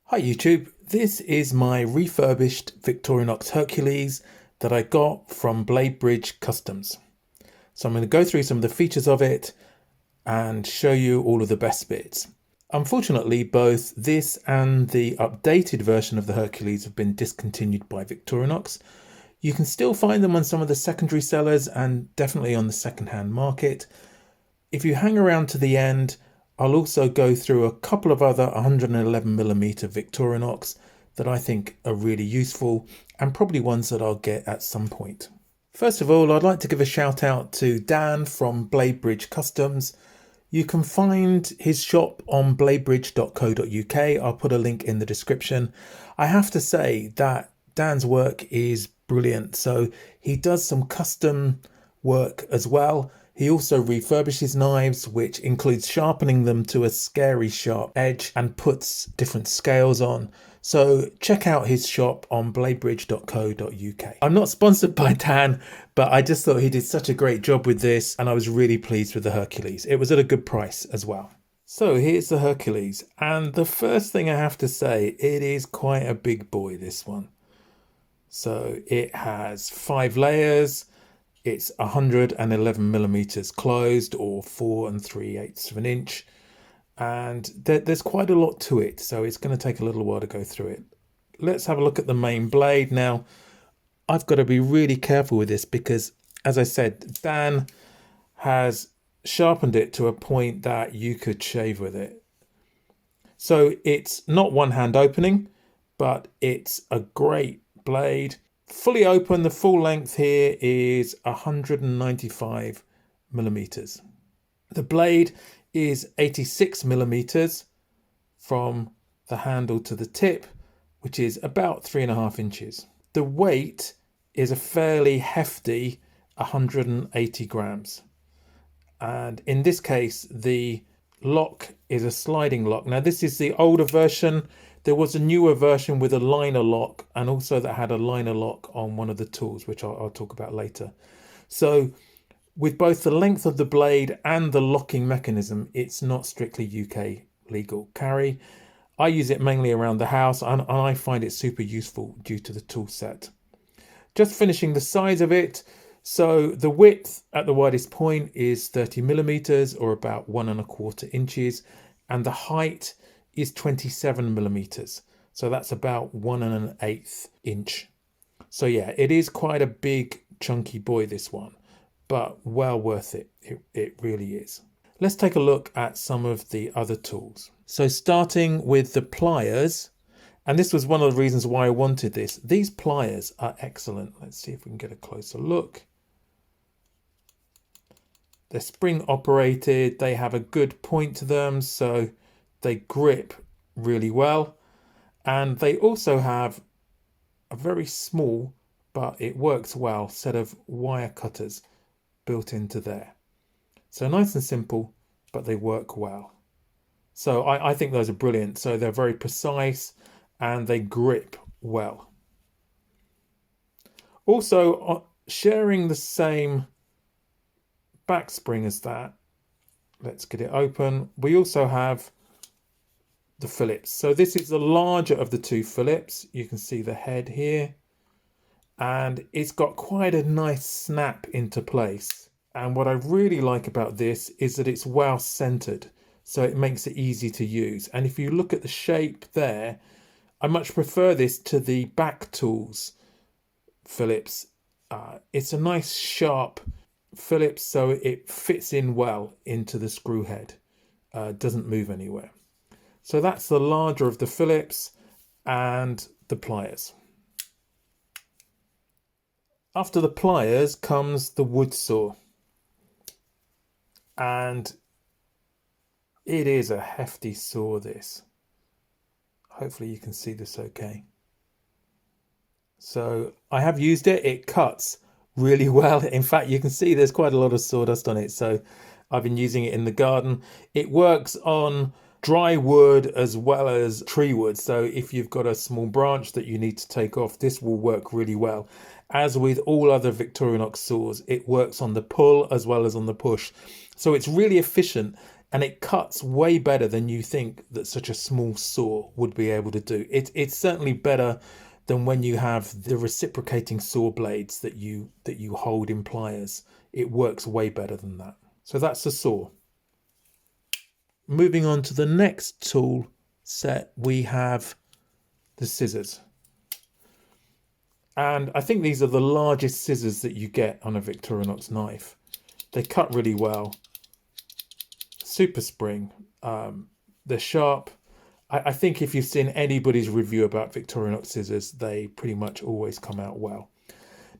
Hi YouTube, this is my refurbished Victorinox Hercules that I got from Bladebridge Customs. So I'm going to go through some of the features of it and show you all of the best bits. Unfortunately, both this and the updated version of the Hercules have been discontinued by Victorinox. You can still find them on some of the secondary sellers and definitely on the second-hand market. If you hang around to the end, I'll also go through a couple of other 111mm Victorinox that I think are really useful and probably ones that I'll get at some point. First of all, I'd like to give a shout out to Dan from Bladebridge Customs. You can find his shop on bladebridge.co.uk. I'll put a link in the description. I have to say that Dan's work is brilliant. So he does some custom work as well. He also refurbishes knives, which includes sharpening them to a scary sharp edge and puts different scales on. So check out his shop on bladebridge.co.uk. I'm not sponsored by Dan, but I just thought he did such a great job with this and I was really pleased with the Hercules. It was at a good price as well. So here's the Hercules, and the first thing I have to say, it is quite a big boy, this one. So it has 5 layers. It's 111mm closed, or 4 3/8 of an inch. And there's quite a lot to it, so it's going to take a little while to go through it. Let's have a look at the main blade. Now, I've got to be really careful with this because, as I said, Dan has sharpened it to a point that you could shave with it. So it's not one hand opening, but it's a great blade. Fully open, the full length here is 195mm. The blade is 86mm from the handle to the tip, which is about 3.5 inches. The weight is a fairly hefty 180 grams. And in this case, the lock is a sliding lock. Now, this is the older version. There was a newer version with a liner lock, and also that had a liner lock on one of the tools, which I'll talk about later. So with both the length of the blade and the locking mechanism, it's not strictly UK legal carry. I use it mainly around the house, and I find it super useful due to the tool set. Just finishing the size of it. So the width at the widest point is 30mm, or about 1.25 inches, and the height is 27mm. So that's about 1.125 inch. So yeah, it is quite a big chunky boy, this one, but well worth it. It really is. Let's take a look at some of the other tools. So starting with the pliers, and this was one of the reasons why I wanted this. These pliers are excellent. Let's see if we can get a closer look. They're spring operated. They have a good point to them, so they grip really well. And they also have a very small, but it works well, set of wire cutters built into there. So nice and simple, but they work well. So I think those are brilliant. So they're very precise and they grip well. Also, sharing the same back spring as that, let's get it open. We also have the Phillips. So this is the larger of the two Phillips. You can see the head here, and it's got quite a nice snap into place. And what I really like about this is that it's well centered, so it makes it easy to use. And if you look at the shape there, I much prefer this to the back tools Phillips. It's a nice sharp Phillips, so it fits in well into the screw head, doesn't move anywhere. So that's the larger of the Phillips and the pliers. After the pliers comes the wood saw, and it is a hefty saw, this. Hopefully you can see this okay. So I have used it. It cuts really well. In fact, you can see there's quite a lot of sawdust on it, so I've been using it in the garden. It works on dry wood as well as tree wood, so if you've got a small branch that you need to take off, this will work really well. As with all other Victorinox saws, it works on the pull as well as on the push, so it's really efficient. and it cuts way better than you think that such a small saw would be able to do. It's certainly better than when you have the reciprocating saw blades that you hold in pliers. It works way better than that. So that's the saw. Moving on to the next tool set, we have the scissors. And I think these are the largest scissors that you get on a Victorinox knife. They cut really well. Super spring. They're sharp. I think if you've seen anybody's review about Victorinox scissors, they pretty much always come out well.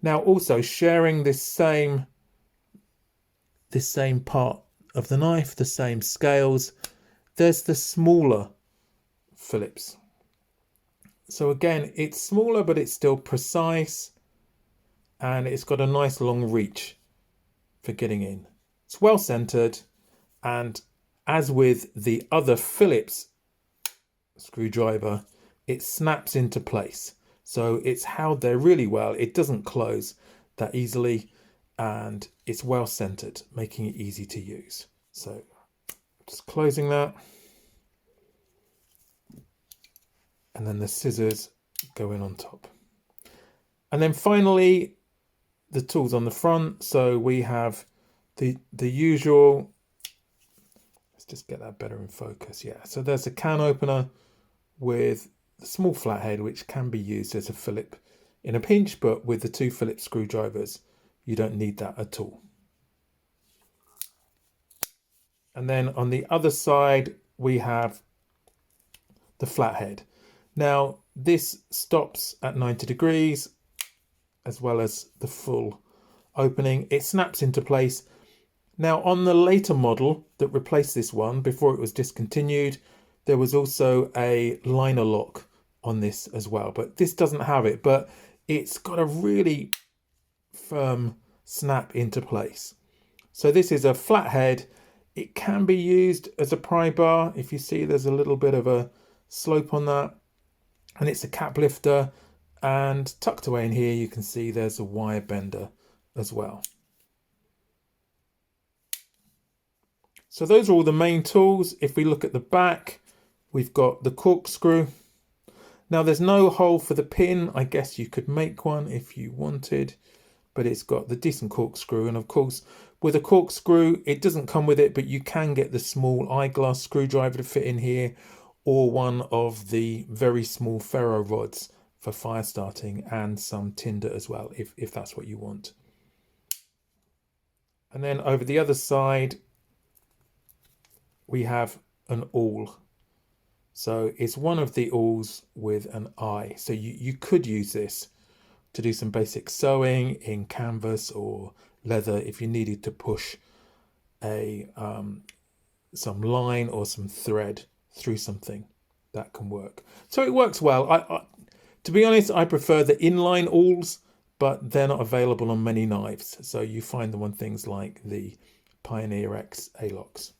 Now, also sharing this same part of the knife, the same scales, there's the smaller Phillips. So again, it's smaller, but it's still precise, and it's got a nice long reach for getting in. It's well centered, and as with the other Phillips screwdriver, it snaps into place. So it's held there really well. It doesn't close that easily, and it's well centered, making it easy to use. So just closing that. And then the scissors go in on top. And then finally, the tools on the front. So we have the usual, let's just get that better in focus. Yeah, so there's a can opener with the small flathead, which can be used as a Phillip in a pinch, but with the two Phillips screwdrivers, you don't need that at all. And then on the other side, we have the flathead. Now, this stops at 90 degrees, as well as the full opening. It snaps into place. Now, on the later model that replaced this one, before it was discontinued, there was also a liner lock on this as well. But this doesn't have it, but it's got a really firm snap into place. So this is a flathead. It can be used as a pry bar. If you see, there's a little bit of a slope on that. And it's a cap lifter, and tucked away in here you can see there's a wire bender as well. So those are all the main tools. If we look at the back, we've got the corkscrew. Now there's no hole for the pin. I guess you could make one if you wanted, but it's got the decent corkscrew. And of course, with a corkscrew, it doesn't come with it, but you can get the small eyeglass screwdriver to fit in here, or one of the very small ferro rods for fire starting, and some tinder as well, if that's what you want. And then over the other side, we have an awl. So it's one of the awls with an eye. So you could use this to do some basic sewing in canvas or leather if you needed to push some line or some thread through something. That can work. So it works well. To be honest, I prefer the inline awls, but they're not available on many knives. So you find them on things like the Pioneer X A-locks.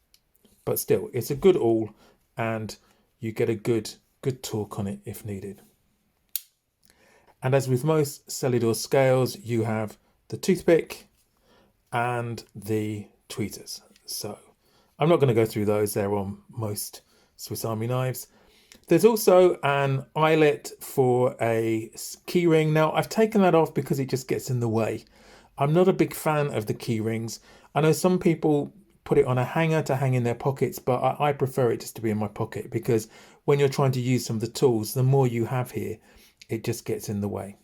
But still, it's a good awl, and you get a good torque on it if needed. And as with most Celidor scales, you have the toothpick and the tweezers. So I'm not going to go through those. They're on most Swiss Army knives. There's also an eyelet for a keyring. Now, I've taken that off because it just gets in the way. I'm not a big fan of the key rings. I know some people put it on a hanger to hang in their pockets, but I prefer it just to be in my pocket, because when you're trying to use some of the tools, the more you have here, it just gets in the way.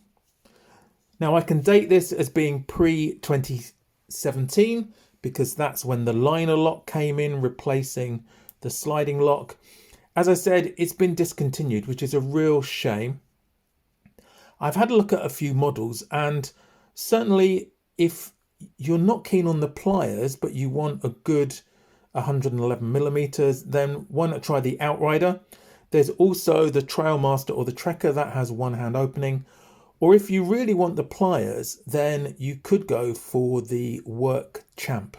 Now, I can date this as being pre-2017 because that's when the liner lock came in, replacing the sliding lock. As I said, it's been discontinued, which is a real shame. I've had a look at a few models, and certainly if you're not keen on the pliers, but you want a good 111 millimeters, then why not try the Outrider? There's also the Trailmaster or the Trekker that has one hand opening. Or if you really want the pliers, then you could go for the Work Champ.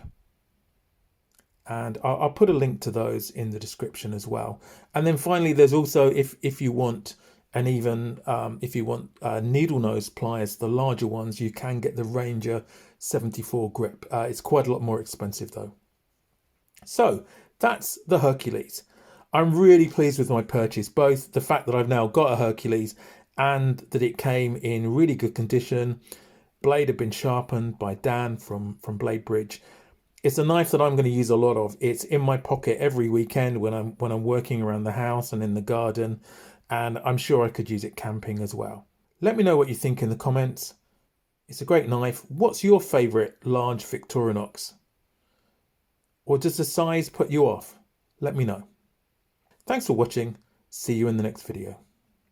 And I'll put a link to those in the description as well. And then finally, there's also, if you want, and even if you want needle nose pliers, the larger ones, you can get the Ranger 74 grip. It's quite a lot more expensive though. So that's the Hercules. I'm really pleased with my purchase, both the fact that I've now got a Hercules and that it came in really good condition. Blade had been sharpened by Dan from Bladebridge. It's a knife that I'm going to use a lot of. It's in my pocket every weekend when I'm working around the house and in the garden, and I'm sure I could use it camping as well. Let me know what you think in the comments. It's a great knife. What's your favourite large Victorinox? Or does the size put you off? Let me know. Thanks for watching. See you in the next video.